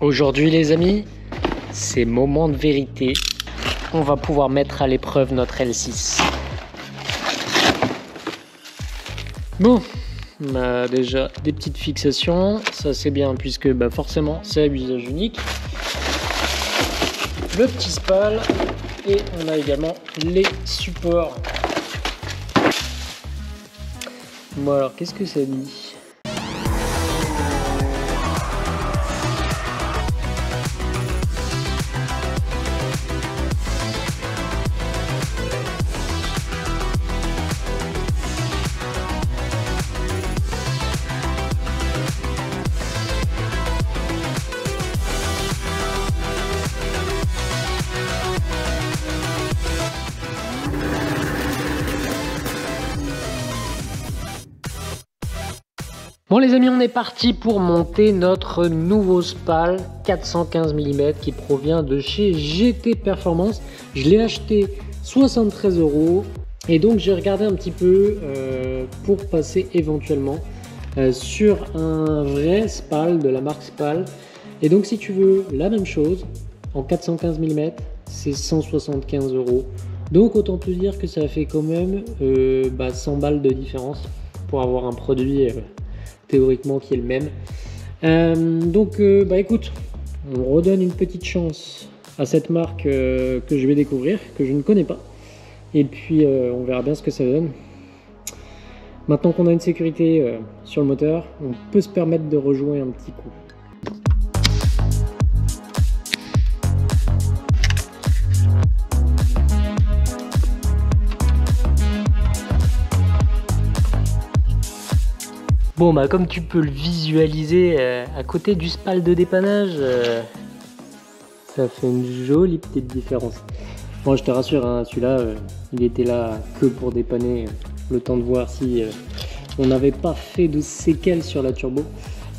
Aujourd'hui les amis, c'est moment de vérité. On va pouvoir mettre à l'épreuve notre L6. Bon, on a déjà des petites fixations, ça c'est bien puisque forcément c'est à usage unique. Le petit spal et on a également les supports. Bon alors qu'est-ce que ça dit ? Bon les amis, on est parti pour monter notre nouveau spal 415 mm qui provient de chez GT Performance. Je l'ai acheté 73 € et donc j'ai regardé un petit peu pour passer éventuellement sur un vrai spal de la marque Spal. Et donc si tu veux la même chose en 415 mm, c'est 175 €. Donc autant te dire que ça fait quand même 100 balles de différence pour avoir un produit théoriquement qui est le même. Écoute, on redonne une petite chance à cette marque que je vais découvrir, que je ne connais pas, et puis on verra bien ce que ça donne. Maintenant qu'on a une sécurité sur le moteur, on peut se permettre de rejouer un petit coup. Bon comme tu peux le visualiser à côté du spal de dépannage, ça fait une jolie petite différence. Bon je te rassure, hein, celui-là il était là que pour dépanner, le temps de voir si on n'avait pas fait de séquelles sur la turbo.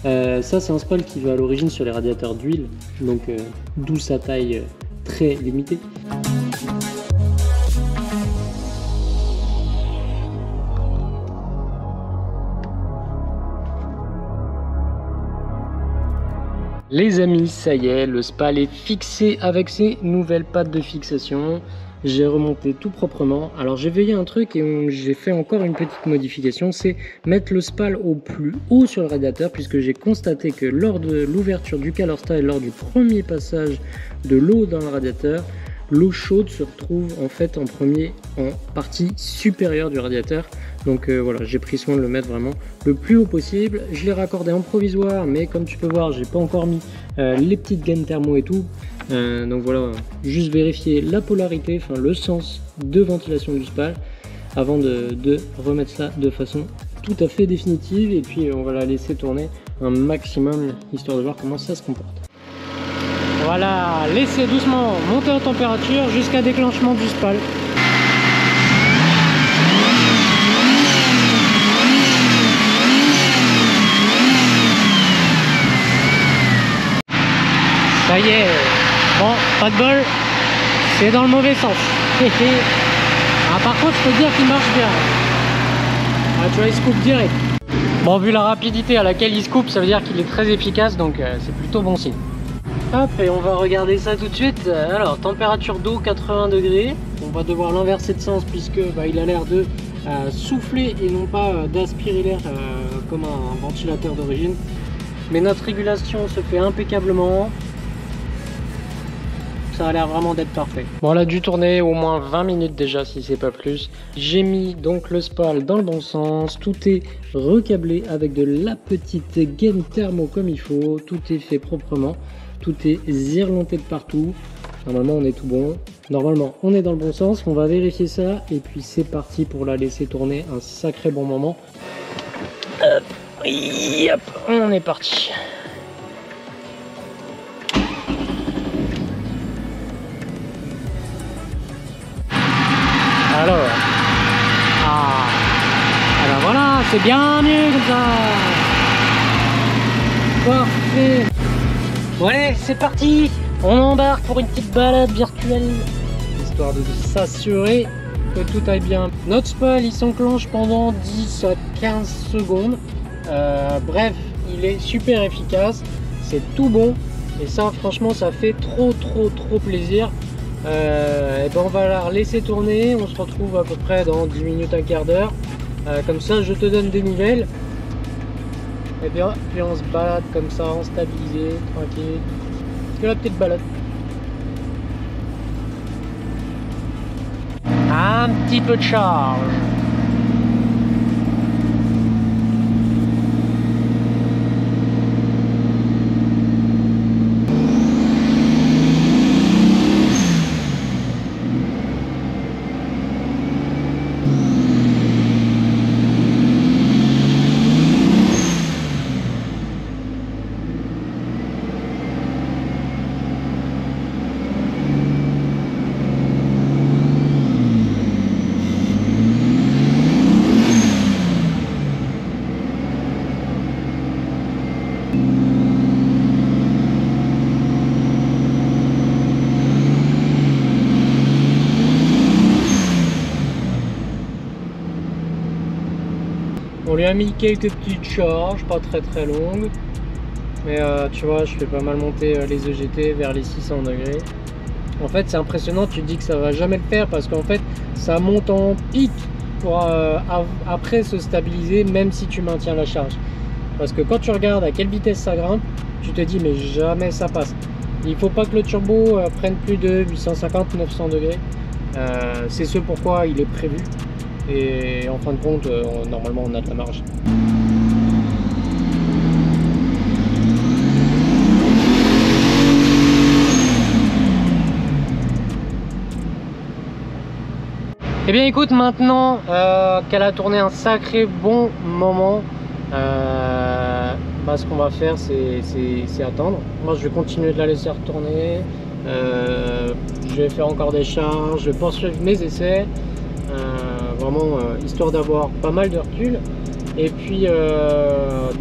Ça c'est un spal qui va à l'origine sur les radiateurs d'huile, donc d'où sa taille très limitée. Les amis, ça y est, le spal est fixé avec ses nouvelles pattes de fixation. J'ai remonté tout proprement. Alors j'ai veillé un truc et j'ai fait encore une petite modification, c'est mettre le spal au plus haut sur le radiateur, puisque j'ai constaté que lors de l'ouverture du calorstat et lors du premier passage de l'eau dans le radiateur, l'eau chaude se retrouve en fait en premier en partie supérieure du radiateur. Donc voilà, j'ai pris soin de le mettre vraiment le plus haut possible. Je l'ai raccordé en provisoire, mais comme tu peux voir, j'ai pas encore mis les petites gaines thermo et tout. Donc voilà, juste vérifier la polarité, enfin le sens de ventilation du spal avant de remettre ça de façon tout à fait définitive. Et puis on va la laisser tourner un maximum, histoire de voir comment ça se comporte. Voilà, laissez doucement monter en température jusqu'à déclenchement du spal. Ça y est, bon, pas de bol, c'est dans le mauvais sens. Par contre, je peux dire qu'il marche bien. Tu vois, il se coupe direct. Bon, vu la rapidité à laquelle il se coupe, ça veut dire qu'il est très efficace, donc c'est plutôt bon signe. Hop, et on va regarder ça tout de suite. Alors, température d'eau 80 degrés. On va devoir l'inverser de sens puisque il a l'air de souffler et non pas d'aspirer l'air comme un ventilateur d'origine. Mais notre régulation se fait impeccablement. Ça a l'air vraiment d'être parfait. Bon, elle a dû tourner au moins 20 minutes déjà, si c'est pas plus. J'ai mis donc le spal dans le bon sens. Tout est recablé avec de la petite gaine thermo comme il faut. Tout est fait proprement. Tout est zirlanté de partout. Normalement, on est tout bon. Normalement, on est dans le bon sens. On va vérifier ça. Et puis, c'est parti pour la laisser tourner un sacré bon moment. Hop, hop, on est parti. Alors, voilà, c'est bien mieux comme ça. Parfait. Bon allez, c'est parti. On embarque pour une petite balade virtuelle, histoire de s'assurer que tout aille bien. Notre spal, il s'enclenche pendant 10 à 15 secondes. Bref, il est super efficace. C'est tout bon. Et ça franchement ça fait trop plaisir. Et ben on va la laisser tourner, on se retrouve à peu près dans 10 minutes, un quart d'heure. Comme ça je te donne des nouvelles. Et bien puis on se balade comme ça, en stabilisé, tranquille. Que la petite balade. Un petit peu de charge. On lui a mis quelques petites charges, pas très longues, mais tu vois, je fais pas mal monter les EGT vers les 600 degrés. En fait, c'est impressionnant, tu te dis que ça va jamais le faire parce qu'en fait, ça monte en pic pour après se stabiliser, même si tu maintiens la charge. Parce que quand tu regardes à quelle vitesse ça grimpe, tu te dis mais jamais ça passe. Il faut pas que le turbo prenne plus de 850-900 degrés. C'est ce pourquoi il est prévu. Et en fin de compte, normalement on a de la marge. Et bien écoute, maintenant qu'elle a tourné un sacré bon moment, ce qu'on va faire c'est attendre. Moi je vais continuer de la laisser retourner, je vais faire encore des charges, je vais poursuivre mes essais, vraiment histoire d'avoir pas mal de recul. Et puis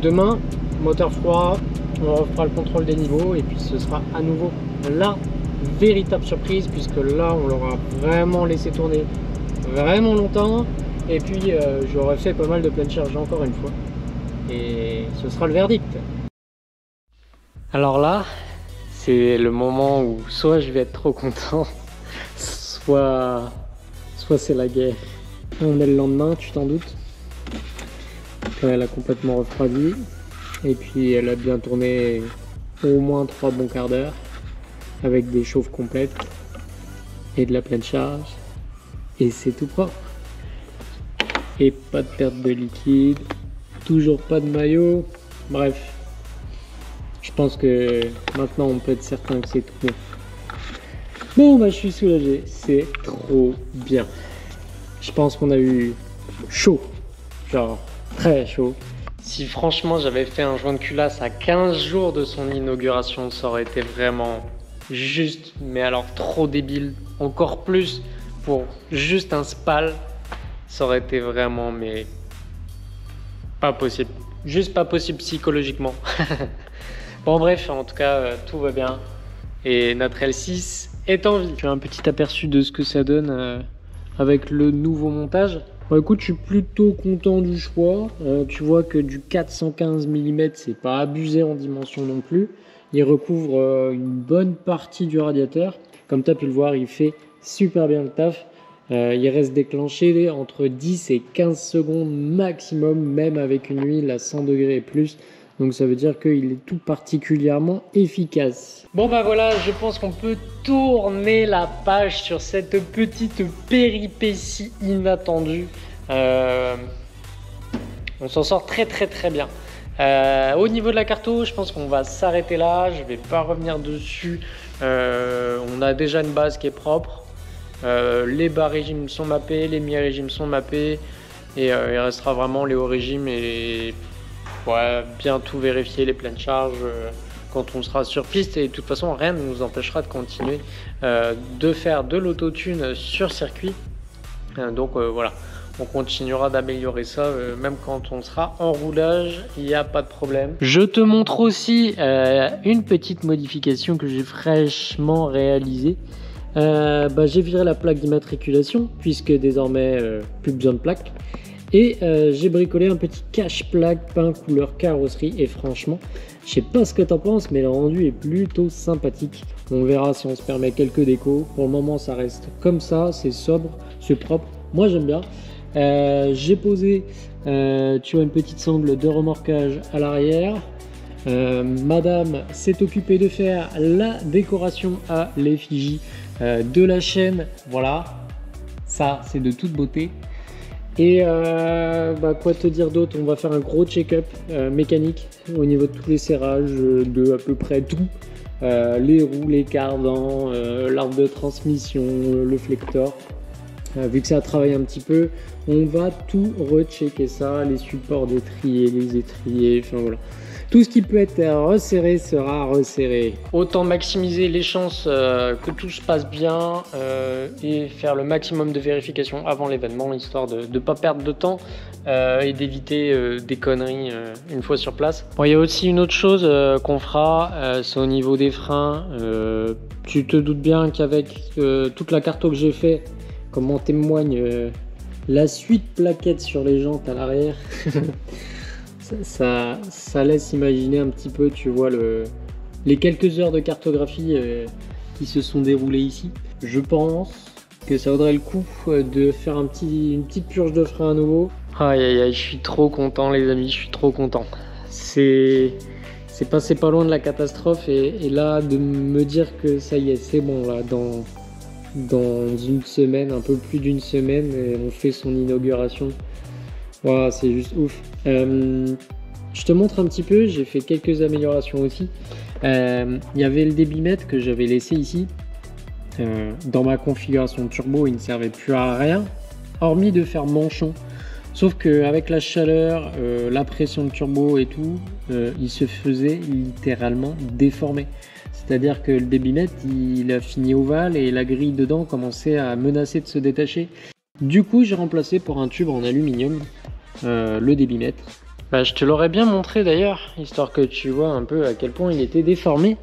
demain, moteur froid, on refera le contrôle des niveaux et puis ce sera à nouveau la véritable surprise, puisque là on l'aura vraiment laissé tourner vraiment longtemps. Et puis j'aurais fait pas mal de pleine charge encore une fois et ce sera le verdict. Alors là c'est le moment où soit je vais être trop content, soit c'est la guerre. On est le lendemain, tu t'en doutes. Elle a complètement refroidi et puis elle a bien tourné au moins 3 bons quarts d'heure avec des chauffes complètes et de la pleine charge, et c'est tout propre. Et pas de perte de liquide, toujours pas de maillot. Bref, je pense que maintenant on peut être certain que c'est tout bon. Bon bah je suis soulagé, c'est trop bien. Je pense qu'on a eu chaud, genre très chaud. Si franchement j'avais fait un joint de culasse à 15 jours de son inauguration, ça aurait été vraiment juste, mais alors trop débile. Encore plus pour juste un spal, ça aurait été vraiment, mais pas possible. Juste pas possible psychologiquement. Bon bref, en tout cas tout va bien et notre L6 est en vie. Tu as un petit aperçu de ce que ça donne avec le nouveau montage. Bon, écoute, je suis plutôt content du choix. Tu vois que du 415 mm, c'est pas abusé en dimension non plus. Il recouvre une bonne partie du radiateur. Comme tu as pu le voir, il fait super bien le taf. Il reste déclenché entre 10 et 15 secondes maximum, même avec une huile à 100 degrés et plus. Donc ça veut dire qu'il est tout particulièrement efficace. Bon bah voilà, je pense qu'on peut tourner la page sur cette petite péripétie inattendue. On s'en sort très bien. Au niveau de la carto, je pense qu'on va s'arrêter là. Je vais pas revenir dessus. On a déjà une base qui est propre. Les bas régimes sont mappés, les mi-régimes sont mappés. Et il restera vraiment les hauts régimes et bien tout vérifier, les pleines charges quand on sera sur piste. Et de toute façon, rien ne nous empêchera de continuer de faire de l'autotune sur circuit. Donc voilà, on continuera d'améliorer ça même quand on sera en roulage, il n'y a pas de problème. Je te montre aussi une petite modification que j'ai fraîchement réalisée. J'ai viré la plaque d'immatriculation puisque désormais plus besoin de plaque. Et j'ai bricolé un petit cache-plaque peint couleur carrosserie. Et franchement, je sais pas ce que t'en penses, mais le rendu est plutôt sympathique. On verra si on se permet quelques décos. Pour le moment, ça reste comme ça, c'est sobre, c'est propre. Moi, j'aime bien. J'ai posé, tu vois, une petite sangle de remorquage à l'arrière. Madame s'est occupée de faire la décoration à l'effigie de la chaîne. Voilà, ça, c'est de toute beauté. Et quoi te dire d'autre, on va faire un gros check-up mécanique au niveau de tous les serrages, de à peu près tout, les roues, les cardans, l'arbre de transmission, le flector. Vu que ça a travaillé un petit peu, on va tout rechecker ça, les supports d'étrier, les étriers, enfin voilà. Tout ce qui peut être resserré sera resserré. Autant maximiser les chances que tout se passe bien et faire le maximum de vérifications avant l'événement, histoire de ne pas perdre de temps et d'éviter des conneries une fois sur place. Bon, il y a aussi une autre chose qu'on fera, c'est au niveau des freins. Tu te doutes bien qu'avec toute la carto que j'ai fait, comme en témoigne la suite plaquettes sur les jantes à l'arrière, ça laisse imaginer un petit peu, tu vois, les quelques heures de cartographie qui se sont déroulées ici. Je pense que ça vaudrait le coup de faire une petite purge de frein à nouveau. Aïe aïe aïe, je suis trop content les amis, je suis trop content. C'est passé pas loin de la catastrophe et là de me dire que ça y est, c'est bon là, dans une semaine, un peu plus d'une semaine, et on fait son inauguration. Wow, c'est juste ouf. Je te montre un petit peu, j'ai fait quelques améliorations aussi. Il y avait le débitmètre que j'avais laissé ici. Dans ma configuration turbo, il ne servait plus à rien, hormis de faire manchon. Sauf qu'avec la chaleur, la pression de turbo et tout, il se faisait littéralement déformer. C'est-à-dire que le débitmètre, il a fini ovale et la grille dedans commençait à menacer de se détacher. Du coup, j'ai remplacé pour un tube en aluminium le débitmètre. Je te l'aurais bien montré d'ailleurs, histoire que tu vois un peu à quel point il était déformé.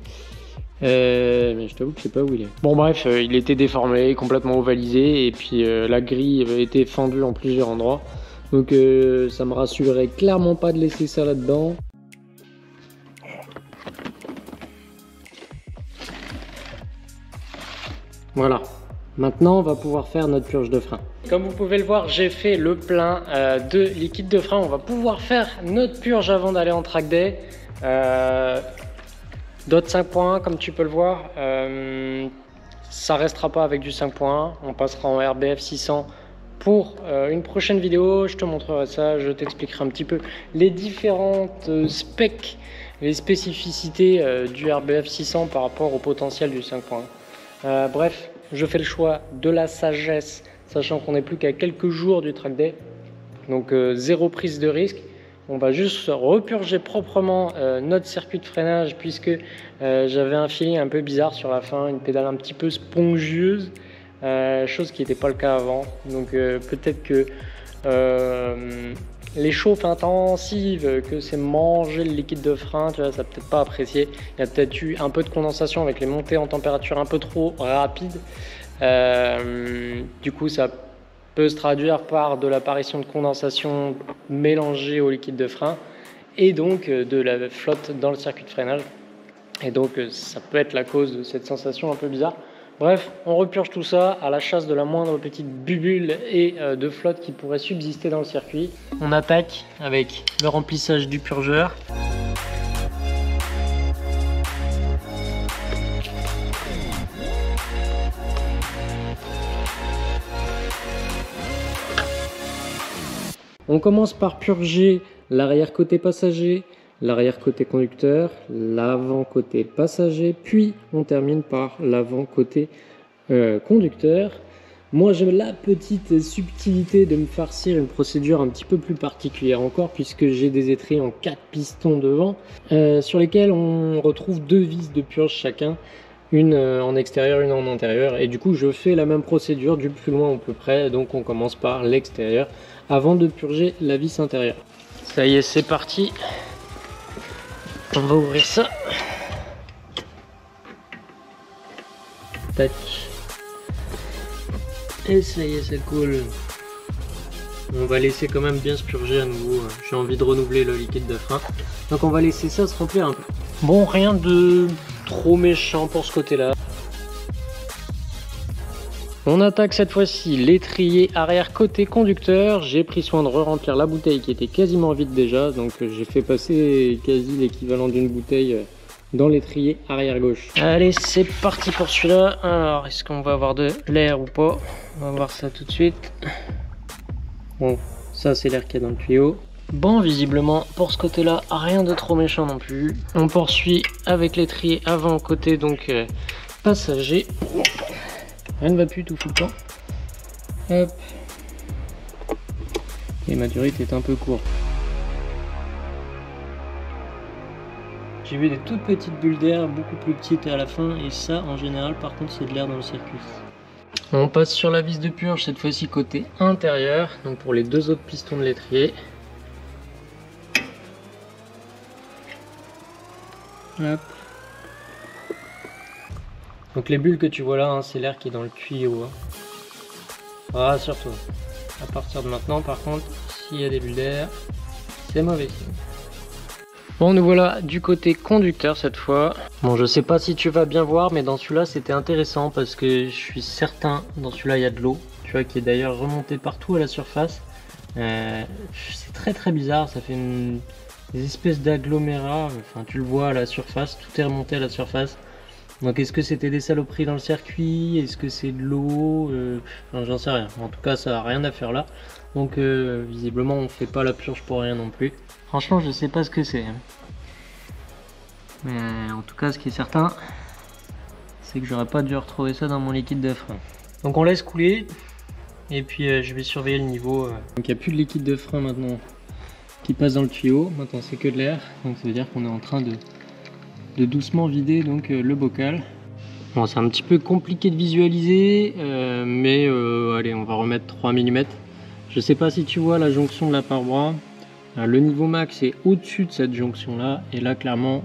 Mais je t'avoue que je sais pas où il est. Bon bref, il était déformé, complètement ovalisé, et puis la grille avait été fendue en plusieurs endroits. Donc ça me rassurerait clairement pas de laisser ça là-dedans. Voilà, maintenant on va pouvoir faire notre purge de frein. Comme vous pouvez le voir, j'ai fait le plein de liquide de frein. On va pouvoir faire notre purge avant d'aller en track day. D'autres 5.1 comme tu peux le voir, ça restera pas avec du 5.1, on passera en RBF 600 pour une prochaine vidéo. Je te montrerai ça, je t'expliquerai un petit peu les différentes specs, les spécificités du RBF 600 par rapport au potentiel du 5.1. Bref, je fais le choix de la sagesse, sachant qu'on n'est plus qu'à quelques jours du track day, donc zéro prise de risque. On va juste repurger proprement notre circuit de freinage, puisque j'avais un feeling un peu bizarre sur la fin, une pédale un petit peu spongieuse, chose qui n'était pas le cas avant. Donc peut-être que les chauffes intensives, que c'est manger le liquide de frein, tu vois, ça peut-être pas apprécié. Il y a peut-être eu un peu de condensation avec les montées en température un peu trop rapides. Du coup, ça peut se traduire par de l'apparition de condensation mélangée au liquide de frein et donc de la flotte dans le circuit de freinage. Et donc ça peut être la cause de cette sensation un peu bizarre. Bref, on repurge tout ça à la chasse de la moindre petite bubule et de flotte qui pourrait subsister dans le circuit. On attaque avec le remplissage du purgeur. On commence par purger l'arrière côté passager, l'arrière côté conducteur, l'avant côté passager, puis on termine par l'avant côté conducteur. Moi j'ai la petite subtilité de me farcir une procédure un petit peu plus particulière encore, puisque j'ai des étriers en 4 pistons devant, sur lesquels on retrouve 2 vis de purge chacun, une en extérieur, une en intérieur, et du coup je fais la même procédure du plus loin au plus près. Donc on commence par l'extérieur avant de purger la vis intérieure. Ça y est, c'est parti. On va ouvrir ça. Tac. Et ça y est, c'est cool. On va laisser quand même bien se purger à nouveau. J'ai envie de renouveler le liquide de frein. Donc on va laisser ça se remplir un peu. Bon, rien de trop méchant pour ce côté-là. On attaque cette fois-ci l'étrier arrière côté conducteur. J'ai pris soin de re-remplir la bouteille qui était quasiment vide déjà. Donc j'ai fait passer quasi l'équivalent d'une bouteille dans l'étrier arrière gauche. Allez, c'est parti pour celui-là. Alors, est-ce qu'on va avoir de l'air ou pas? On va voir ça tout de suite. Bon, ça c'est l'air qu'il y a dans le tuyau. Bon, visiblement pour ce côté-là, rien de trop méchant non plus. On poursuit avec l'étrier avant côté donc passager. Rien ne va plus, tout fout le temps. Hop. Et ma durite est un peu courte. J'ai vu des toutes petites bulles d'air, beaucoup plus petites à la fin, et ça en général par contre c'est de l'air dans le circuit. On passe sur la vis de purge, cette fois-ci côté intérieur, donc pour les deux autres pistons de l'étrier. Hop. Donc les bulles que tu vois là, hein, c'est l'air qui est dans le tuyau. Hein. Rassure-toi. À partir de maintenant, par contre, s'il y a des bulles d'air, c'est mauvais signe. Bon, nous voilà du côté conducteur cette fois. Bon, je sais pas si tu vas bien voir, mais dans celui-là, c'était intéressant parce que je suis certain, dans celui-là, il y a de l'eau. Tu vois, qui est d'ailleurs remontée partout à la surface. C'est très très bizarre, ça fait des espèces d'agglomérat. Enfin, tu le vois à la surface, tout est remonté à la surface. Donc est-ce que c'était des saloperies dans le circuit? Est-ce que c'est de l'eau? Enfin, j'en sais rien. En tout cas, ça n'a rien à faire là. Donc visiblement, on fait pas la purge pour rien non plus. Franchement, je sais pas ce que c'est. Mais en tout cas, ce qui est certain, c'est que j'aurais pas dû retrouver ça dans mon liquide de frein. Donc on laisse couler. Et puis je vais surveiller le niveau. Donc il n'y a plus de liquide de frein maintenant qui passe dans le tuyau. Maintenant c'est que de l'air. Donc ça veut dire qu'on est en train de doucement vider donc le bocal. Bon, c'est un petit peu compliqué de visualiser, mais allez, on va remettre 3 mm. Je sais pas si tu vois la jonction de la paroi. Le niveau max est au-dessus de cette jonction là, et là clairement,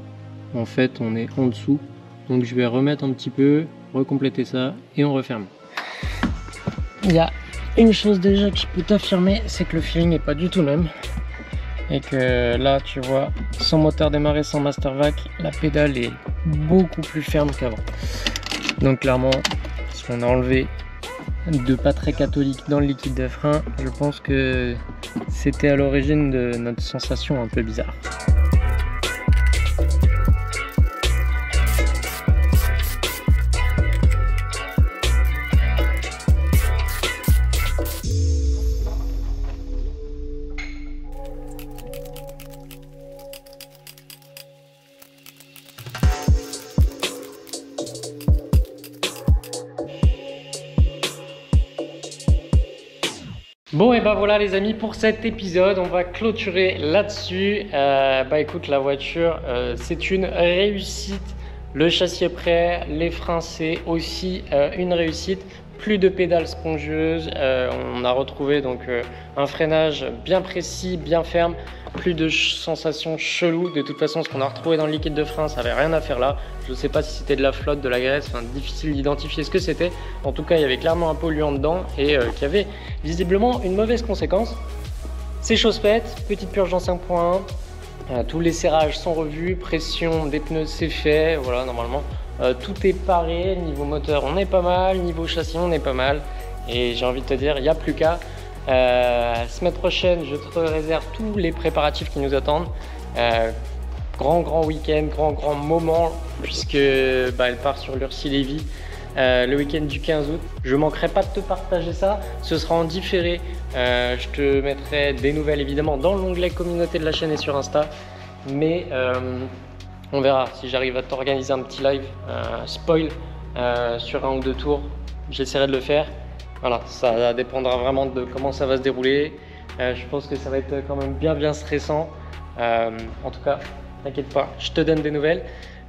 en fait, on est en dessous. Donc je vais remettre un petit peu, recompléter ça, et on referme. Il y a une chose déjà que je peux t'affirmer, c'est que le feeling n'est pas du tout le même. Et que là tu vois, sans moteur démarré, sans master vac, la pédale est beaucoup plus ferme qu'avant. Donc clairement, si on a enlevé de pas très catholique dans le liquide de frein, je pense que c'était à l'origine de notre sensation un peu bizarre. Bon et bah voilà les amis, pour cet épisode on va clôturer là-dessus. Bah écoute, la voiture c'est une réussite, le châssis est prêt, les freins c'est aussi une réussite, plus de pédales spongieuses, on a retrouvé donc un freinage bien précis, bien ferme, plus de sensations cheloues. De toute façon ce qu'on a retrouvé dans le liquide de frein ça avait rien à faire là. Je ne sais pas si c'était de la flotte, de la graisse, enfin difficile d'identifier ce que c'était. En tout cas il y avait clairement un polluant dedans et qui avait visiblement une mauvaise conséquence. C'est chose faite, petite purge en 5.1, tous les serrages sont revus, pression des pneus c'est fait, voilà normalement tout est paré. Niveau moteur on est pas mal, niveau châssis on est pas mal, et j'ai envie de te dire il n'y a plus qu'à. Semaine prochaine je te réserve tous les préparatifs qui nous attendent. Grand week-end, grand moment, puisque bah, elle part sur l'Ursi-Lévy le week-end du 15 août. Je manquerai pas de te partager ça, ce sera en différé. Je te mettrai des nouvelles évidemment dans l'onglet communauté de la chaîne et sur Insta, mais on verra si j'arrive à t'organiser un petit live spoil sur un ou deux tours. J'essaierai de le faire. Voilà, ça dépendra vraiment de comment ça va se dérouler. Je pense que ça va être quand même bien stressant. En tout cas, t'inquiète pas, je te donne des nouvelles.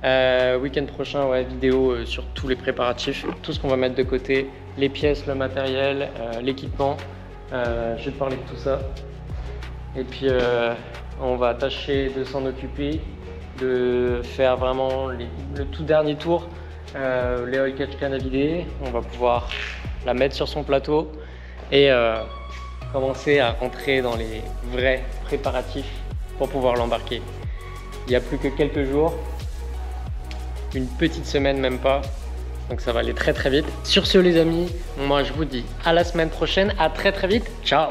Week-end prochain, ouais, vidéo sur tous les préparatifs, tout ce qu'on va mettre de côté, les pièces, le matériel, l'équipement. Je vais te parler de tout ça. Et puis, on va tâcher de s'en occuper, de faire vraiment le tout dernier tour. Les oil catch can à vider, on va pouvoir la mettre sur son plateau et commencer à rentrer dans les vrais préparatifs pour pouvoir l'embarquer. Il n'y a plus que quelques jours, une petite semaine même pas, donc ça va aller très très vite. Sur ce les amis, moi je vous dis à la semaine prochaine, à très très vite, ciao!